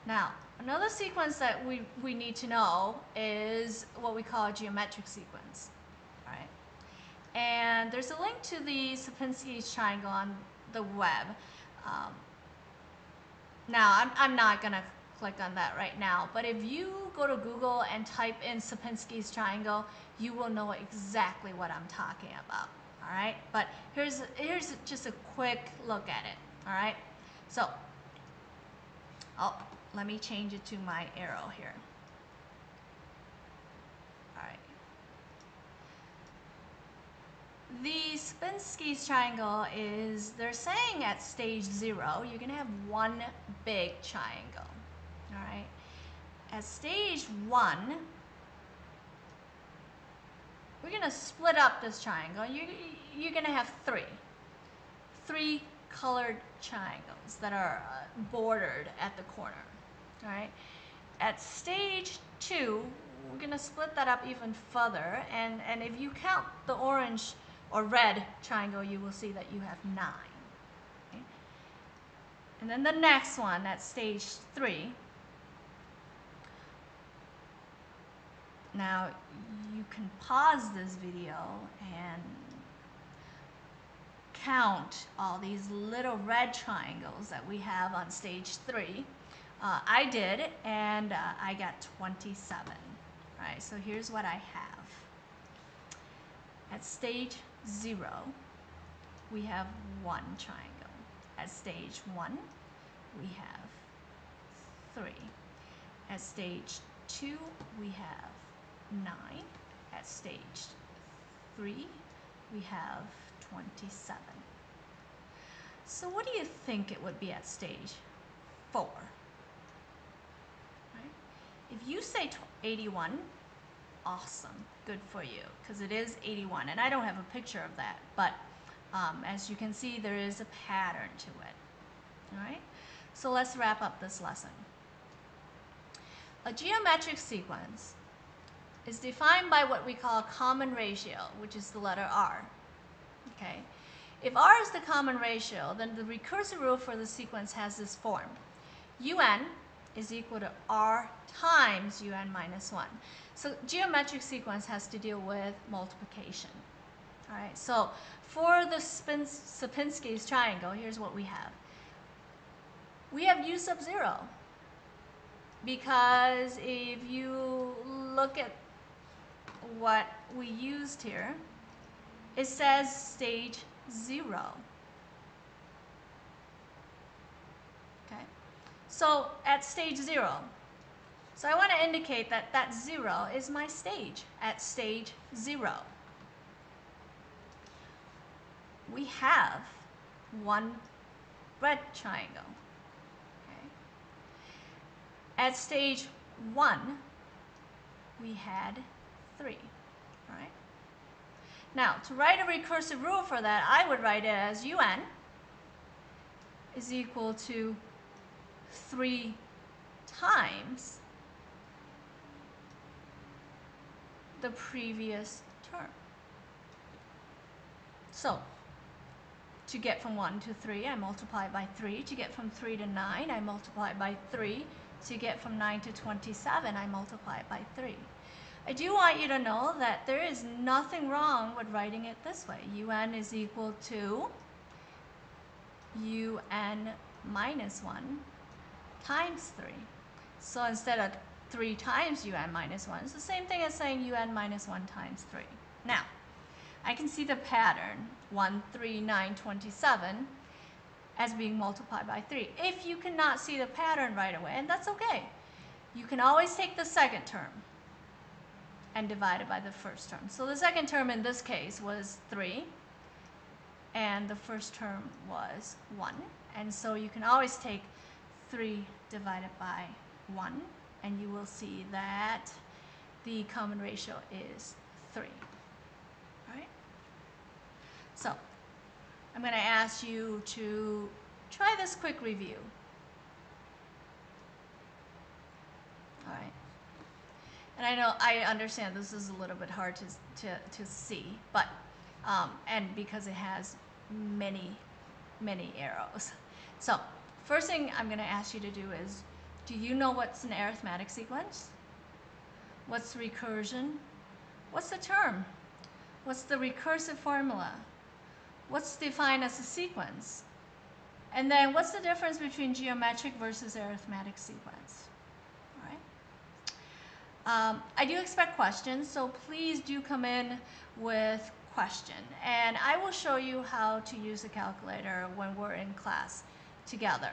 Now, another sequence that we need to know is what we call a geometric sequence. All right? And there's a link to the Sierpinski's triangle on the web. Now, I'm not going to click on that right now, but if you go to Google and type in Sierpinski's triangle, you will know exactly what I'm talking about. All right, but here's just a quick look at it. All right, so let me change it to my arrow here. All right, the Sierpinski's triangle is, they're saying at stage 0 you're gonna have one big triangle. All right, at stage 1 we're going to split up this triangle. You're going to have three colored triangles that are bordered at the corner. All right. At stage 2, we're going to split that up even further, and if you count the orange or red triangle, you will see that you have 9. Okay? And then the next one at stage 3. Now, you can pause this video and count all these little red triangles that we have on stage 3. I did, and I got 27. All right, so here's what I have. At stage 0, we have 1 triangle. At stage 1, we have 3. At stage 2, we have 9. At stage 3, we have 27. So what do you think it would be at stage 4? Right? If you say 81, awesome, good for you, because it is 81, and I don't have a picture of that, but as you can see, there is a pattern to it. All right, so let's wrap up this lesson. A geometric sequence is defined by what we call common ratio, which is the letter R. Okay? If R is the common ratio, then the recursive rule for the sequence has this form. Un is equal to R times Un minus 1. So geometric sequence has to deal with multiplication. All right, so for the Sierpinski's triangle, here's what we have. We have U sub 0. Because if you look at what we used here, it says stage 0. Okay, so at stage 0, so I want to indicate that that 0 is my stage at stage 0. We have 1 red triangle. Okay. At stage 1, we had 3. All right. Now, to write a recursive rule for that, I would write it as Un is equal to 3 times the previous term. So, to get from 1 to 3, I multiply by 3. To get from 3 to 9, I multiply by 3. To get from 9 to 27, I multiply by 3. I do want you to know that there is nothing wrong with writing it this way. Un is equal to Un minus 1 times 3. So instead of 3 times Un minus 1, it's the same thing as saying Un minus 1 times 3. Now, I can see the pattern, 1, 3, 9, 27, as being multiplied by 3. If you cannot see the pattern right away, and that's okay, you can always take the second term and divide it by the first term. So the second term in this case was 3, and the first term was 1. And so you can always take 3 divided by 1, and you will see that the common ratio is 3. All right? So I'm going to ask you to try this quick review. All right. And I understand this is a little bit hard to see, but and because it has many arrows. So first thing I'm going to ask you to do is Do you know what's an arithmetic sequence? What's recursion? What's the term? What's the recursive formula? What's defined as a sequence? And then what's the difference between geometric versus arithmetic sequence? All right. I do expect questions, so please do come in with question. And I will show you how to use a calculator when we're in class together.